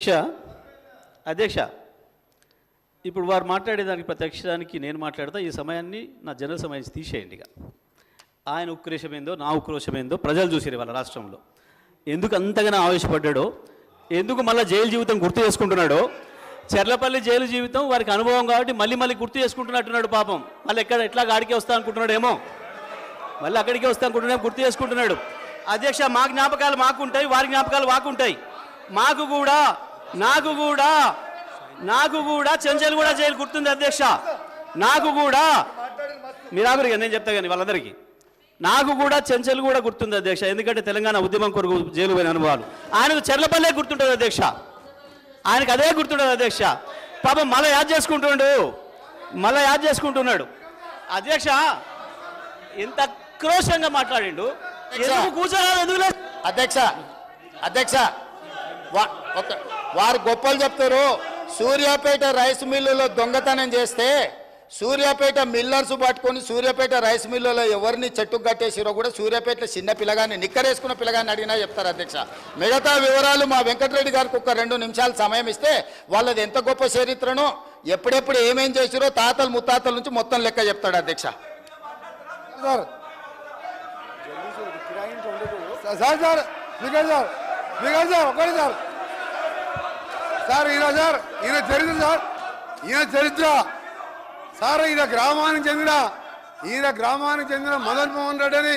అధ్యక్ష ఇప్పుడు వారు మాట్లాడేదానికి ప్రత్యక్షానికి నేను మాట్లాడతా ఈ సమయాన్ని నా జనరల్ సమయాన్ని తీసేయండి ఇక ఆయన ఉక్రోషమేందో నా ఉక్రోషమేందో ప్రజలు చూసిరు వాళ్ళ రాష్ట్రంలో ఎందుకు అంతగానో ఆవేశపడ్డాడో ఎందుకు మళ్ళీ జైలు జీవితం గుర్తు చేసుకుంటున్నాడో చెర్లపల్లి జైలు జీవితం వారికి అనుభవం కాబట్టి మళ్ళీ గుర్తు చేసుకుంటున్నట్టున్నాడు పాపం మళ్ళీ ఎట్లా ఆడికే వస్తా అనుకుంటున్నాడేమో మళ్ళీ అక్కడికే వస్తా అనుకుంటున్నాడు గుర్తు చేసుకుంటున్నాడు అధ్యక్ష మా జ్ఞాపకాలు మాకు ఉంటాయి వారి జ్ఞాపకాలు మాకుంటాయి నాకు కూడా చెంచల్గూడ జైలు గుర్తుంది అధ్యక్ష నాకు కూడా మీరాగురిగా నేను చెప్తా కానీ వాళ్ళందరికీ నాకు కూడా చెంచల్గూడ గుర్తుంది అధ్యక్ష ఎందుకంటే తెలంగాణ ఉద్యమం కొరకు జైలు పోయిన అనుభవాలు ఆయనకు చెర్లపల్లె గుర్తుంటుంది అధ్యక్ష ఆయనకు అదే గుర్తుంటుంది అధ్యక్ష పాపం మళ్ళీ యాద్ చేసుకుంటున్నాడు అధ్యక్ష ఎంత క్రోషంగా మాట్లాడిండు కూర్చోరాదు ఎందుకు అధ్యక్ష వారు గొప్పలు చెప్తారు సూర్యాపేట రైస్ మిల్లులో దొంగతనం చేస్తే సూర్యాపేట మిల్లర్స్ పట్టుకొని సూర్యాపేట రైస్ మిల్లులో ఎవరిని చెట్టుకు కట్టేసిరో కూడా సూర్యాపేటలో చిన్న పిల్లగాన్ని నిక్కరేసుకున్న పిల్లగాన్ని అడిగినా చెప్తారు అధ్యక్ష మిగతా వివరాలు మా వెంకటరెడ్డి గారికి ఒక 2 నిమిషాలు సమయం ఇస్తే వాళ్ళది ఎంత గొప్ప చరిత్రనో ఎప్పుడెప్పుడు ఏమేం చేసిరో తాతలు ముత్తాతల నుంచి మొత్తం లెక్క చెప్తాడు అధ్యక్ష ఈయన చరిత్ర సార్ ఈయన గ్రామానికి చెందిన మదన్ మోహన్ రెడ్డి అని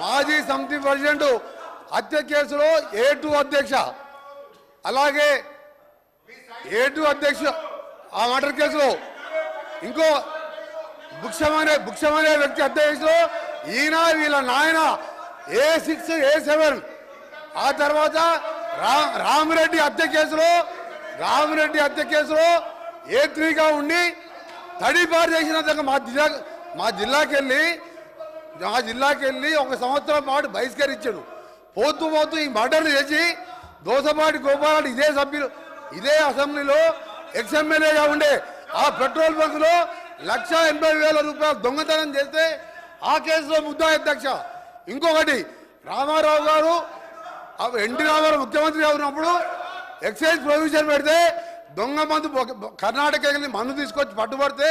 మాజీ సమితి ప్రెసిడెంట్ హత్య కేసులో A2 అధ్యక్ష అలాగే A2 అధ్యక్ష ఆ మర్డర్ కేసులో ఇంకో బుక్షమనే వ్యక్తి హత్య ఈయన వీళ్ళ నాయన A6 A7 ఆ తర్వాత రామిరెడ్డి హత్య కేసులో A3గా ఉండి తడిపారు చేసిన మా జిల్లాకి వెళ్ళి 1 సంవత్సరం పాటు బహిష్కరించాడు పోతూ ఈ మర్డర్లు చేసి దోసపాటి గోపాల్ ఇదే అసెంబ్లీలో ఎక్స్ఎమ్మెల్యేగా ఉండే ఆ పెట్రోల్ బంకులో 1,80,000 రూపాయలు దొంగతనం చేస్తే ఆ కేసులో ముద్దాయి అధ్యక్ష ఇంకొకటి రామారావు గారు ఎన్టీ రామారావు ముఖ్యమంత్రిగా ఉన్నప్పుడు ఎక్సైజ్ ప్రొవిజన్ పెడితే దొంగ మందు కర్ణాటక వెళ్ళి మందు తీసుకొచ్చి పట్టుబడితే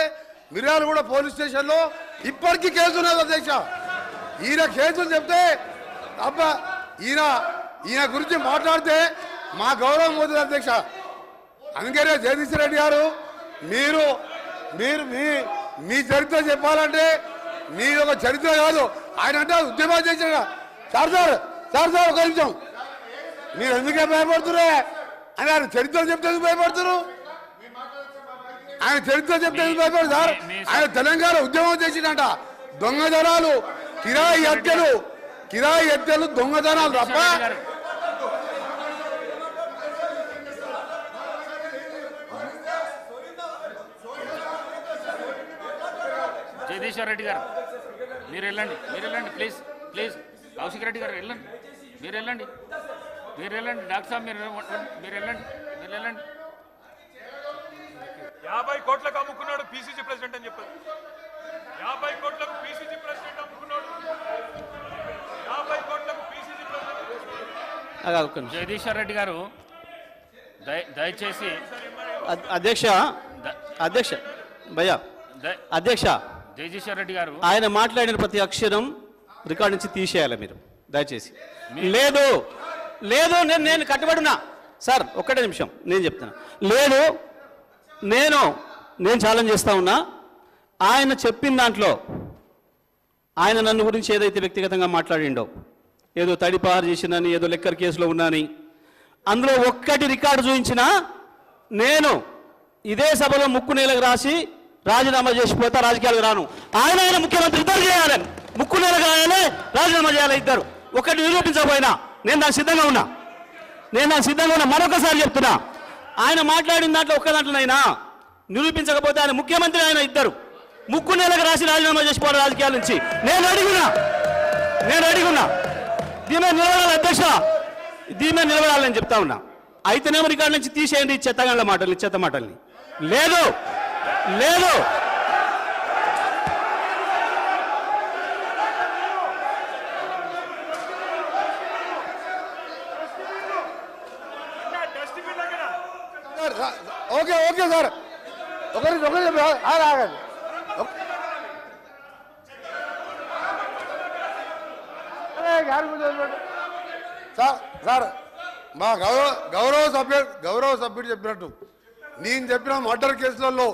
మిర్యాలగూడ పోలీస్ స్టేషన్లో ఇప్పటికీ కేసు ఉన్నది అధ్యక్ష ఈయన కేసులు చెప్తే అబ్బా ఈయన గురించి మాట్లాడితే మా గౌరవం పోతుంది అధ్యక్ష అందుకనే జగదీశ్వర్ రెడ్డి గారు మీరు మీ చరిత్ర చెప్పాలంటే మీ ఒక చరిత్ర కాదు ఆయన అంటే ఉద్యమాలు చేసిన సార్ ఒక నిమిషం మీరు ఎందుకే భయపడుతురే అని ఆయన చరిత్ర చెప్తే భయపడుతున్నారు ఆయన చరిత్ర చెప్తే భయపడు సార్ ఆయన తెలంగాణ ఉద్యమం చేసిందంట దొంగతనాలు కిరాయి హత్యలు దొంగతనాలు తప్ప జగదీశ్వర్ రెడ్డి గారు మీరు వెళ్ళండి ప్లీజ్ కౌశిక్ రెడ్డి గారు వెళ్ళండి మీరు వెళ్ళండి డాక్టర్ సాబ్ మీరు వెళ్ళండి 50 కోట్లకు అమ్ముకున్నాడు పిసిసి ప్రెసిడెంట్ అని చెప్పారు 50 కోట్లకు పిసిసి ప్రెసిడెంట్ అమ్ముకున్నాడు 50 కోట్లకు పిసిసి ప్రెసిడెంట్ జగదీశ్వర్ రెడ్డి గారు దయచేసి అధ్యక్ష భయ్యా అధ్యక్ష జగదీశ్వర్ రెడ్డి గారు ఆయన మాట్లాడిన ప్రతి అక్షరం రికార్డు నుంచి తీసేయాలి మీరు దయచేసి లేదు నేను కట్టుబడినా సార్ ఒక్కటే నిమిషం నేను చెప్తాను లేదు నేను ఛాలెంజ్ చేస్తా ఉన్నా ఆయన చెప్పిన దాంట్లో ఆయన నన్ను గురించి ఏదైతే వ్యక్తిగతంగా మాట్లాడిండో ఏదో తడిపారు చేసిందని ఏదో లెక్కర్ కేసులో ఉన్నాని అందులో ఒక్కటి రికార్డు చూపించినా నేను ఇదే సభలో ముక్కు నేలకు రాసి రాజీనామా చేసిపోతా రాజకీయాలకు రాను ఆయన ముఖ్యమంత్రి ఇద్దరు చేయాలని ముక్కు నేలకు రాయాలి రాజీనామా చేయాలి ఇద్దరు ఒకటి నిరూపించకపోయినా నేను దానికి సిద్ధంగా ఉన్నా మరొకసారి చెప్తున్నా ఆయన మాట్లాడిన దాంట్లో ఒక్క దాంట్లోనైనా నిరూపించకపోతే ఆయన ముఖ్యమంత్రి ఆయన ఇద్దరు ముక్కు నేలకు రాసి రాజీనామా చేసిపోవాలి రాజకీయాల నుంచి నేను అడిగున్నా దీని మీద నిలబడాలి అధ్యక్ష దీని మీద నిలబడాలని చెప్తా ఉన్నా అయితేనేమో రికార్డు నుంచి తీసేయండి చెత్త మాటల్ని లేదు డస్ట్బిన్ దగ్గర ఓకే ఓకే సార్ ఒకరి ఆగండి సార్ సార్ మా గౌరవ సభ్యుడు చెప్పినట్టు నేను చెప్పిన మర్డర్ కేసులలో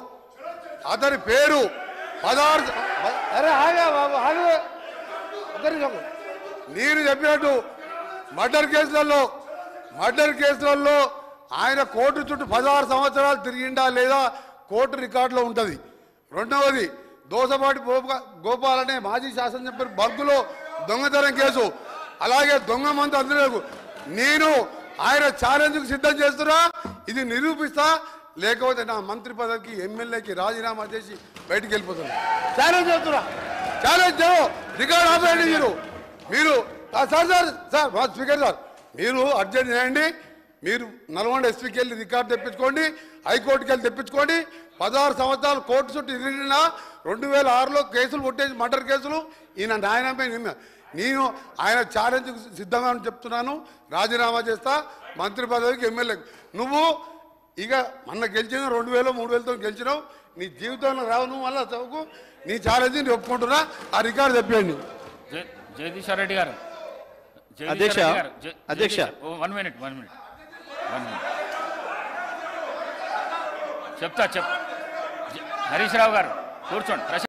అతని పేరు 16 అరే ఆగా బాబు ఆగు నేను చెప్పినట్టు మర్డర్ కేసులలో ఆయన కోర్టు చుట్టూ 16 సంవత్సరాలు తిరిగిండా లేదా కోర్టు రికార్డులో ఉంటుంది. రెండవది దోసపాటి గోపాల్ అనే మాజీ శాసనసభ్యుడు బర్గులో దొంగతనం కేసు, అలాగే దొంగ మంది అందరూ నేను ఆయన ఛాలెంజ్కు సిద్ధం చేస్తున్నా. ఇది నిరూపిస్తా, లేకపోతే నా మంత్రి పదవికి ఎమ్మెల్యేకి రాజీనామా చేసి బయటికి వెళ్ళిపోతున్నా. ఛాలెంజ్ చేస్తున్నా, ఛాలెంజ్ రికార్డు ఆపేయండి. మీరు సార్ మా స్పీకర్ సార్ మీరు అర్జెంట్ చేయండి. మీరు నల్గొండ ఎస్పీకి వెళ్ళి రికార్డు తెప్పించుకోండి, హైకోర్టుకి వెళ్ళి తెప్పించుకోండి. 16 సంవత్సరాలు కోర్టు చుట్టూ తిరిగిన 2006లో కేసులు కొట్టేసి మర్డర్ కేసులు ఈయన న్యాయమే. నేను ఆయన ఛాలెంజ్కి సిద్ధంగా చెప్తున్నాను, రాజీనామా చేస్తా మంత్రి పదవికి ఎమ్మెల్యేకి. నువ్వు ఇక మొన్న గెలిచిన 2000 3000తో గెలిచినావు, నీ జీవితంలో రావు. నువ్వు మళ్ళీ చదువుకు నీ ఛాలెంజ్ నేను ఒప్పుకుంటున్నా. ఆ రికార్డు తెప్పండి. జగదీశ్వర్ రెడ్డి గారు అధ్యక్ష 1 మినిట్ చెప్తా హరీష్ రావు గారు కూర్చోండి.